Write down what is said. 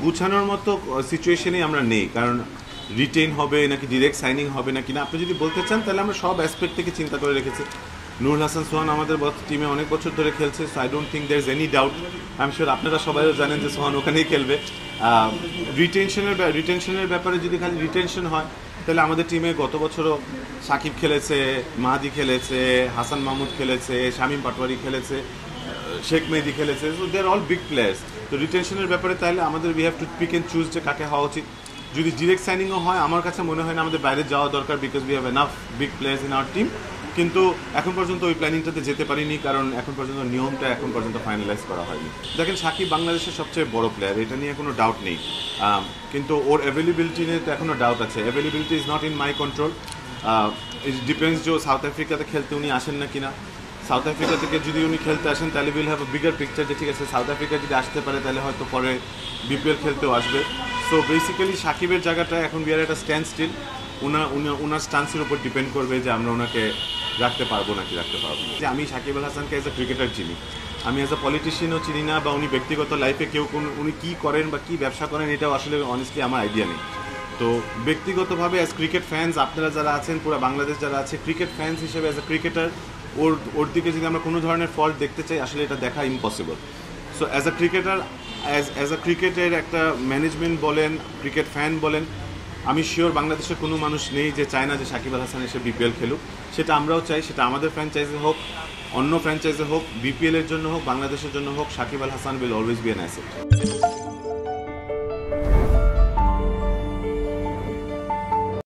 গুছানোর মতো সিচুয়েশনেই আমরা নেই, কারণ রিটেইন হবে নাকি ডিরেক্ট সাইনিং হবে নাকি না আপনি যদি বলতে চান তাহলে আমরা সব অ্যাসপেক্ট থেকে চিন্তা করে রেখেছি। নুরুল হাসান সোহান আমাদের টিমে অনেক বছর ধরে খেলছে, so I don't think there is any doubt. I am sure আপনারা সবাইও জানেন যে সোহান ওখানেই খেলবে। রিটেনশনের ব্যাপারে যদি খালি রিটেনশন হয় তাহলে আমাদের টিমে গত বছরও সাকিব খেলেছে, মাহাদি খেলেছে, হাসান মাহমুদ খেলেছে, শামীম পাটোয়ারি খেলেছে, শেখ মেহেদি খেলেছে, so they are all big players. তো রিটেনশনের ব্যাপারে তাহলে আমাদের we have to pick and choose যে কাকে হওয়া উচিত। যদি ডিরেক্ট সাইনিংও হয় আমার কাছে মনে হয় না আমাদের বাইরে যাওয়া দরকার, because we have enough big players in our team. কিন্তু এখন পর্যন্ত ওই প্ল্যানিংটাতে যেতে পারিনি, কারণ এখন পর্যন্ত নিয়মটা এখন পর্যন্ত ফাইনালাইজ করা হয়নি। দেখেন সাকিব বাংলাদেশের সবচেয়ে বড় প্লেয়ার, এটা নিয়ে কোনো ডাউট নেই, কিন্তু ওর অ্যাভেলেবিলিটি নিয়ে তো এখনও ডাউট আছে। Availability is not in my control. It depends যে সাউথ আফ্রিকাতে খেলতে উনি আসেন না কিনা। সাউথ আফ্রিকা থেকে যদি উনি খেলতে আসেন তাহলে will have a bigger picture যে ঠিক আছে সাউথ আফ্রিকা যদি আসতে পারে তাহলে হয়তো পরে বিপিএল খেলতেও আসবে। সো বেসিক্যালি সাকিবের জায়গাটা এখন উই আর একটা স্ট্যান্ড স্টিল। ওনার স্টান্সের উপর ডিপেন্ড করবে যে আমরা ওনাকে রাখতে পারবো নাকি রাখতে পারবো না। যে আমি সাকিব আল হাসানকে অ্যাজ এ ক্রিকেটার চিনি, আমি অ্যাজ এ পলিটিশিয়ানও চিনি না, বা উনি ব্যক্তিগত লাইফে উনি কী করেন বা কী ব্যবসা করেন এটাও আসলে অনেস্টলি আমার আইডিয়া নেই। তো ব্যক্তিগতভাবে অ্যাজ ক্রিকেট ফ্যান্স আপনারা যারা আছেন, পুরো বাংলাদেশ যারা আছে ক্রিকেট ফ্যান্স হিসেবে অ্যাজ এ ক্রিকেটার ওর দিকে যদি আমরা কোনো ধরনের ফল্ট দেখতে চাই আসলে এটা দেখা impossible. So as a cricketer, as a ক্রিকেটের একটা ম্যানেজমেন্ট বলেন, ক্রিকেট ফ্যান বলেন, আমি শিওর বাংলাদেশের কোনো মানুষ নেই যে চায় না যে সাকিব আল হাসান এসে বিপিএল খেলুক। সেটা আমরাও চাই, সেটা আমাদের ফ্র্যাঞ্চাইজে হোক, অন্য ফ্র্যাঞ্চাইজে হোক, বিপিএলের জন্য হোক, বাংলাদেশের জন্য হোক, Shakib Al Hasan will always be an asset.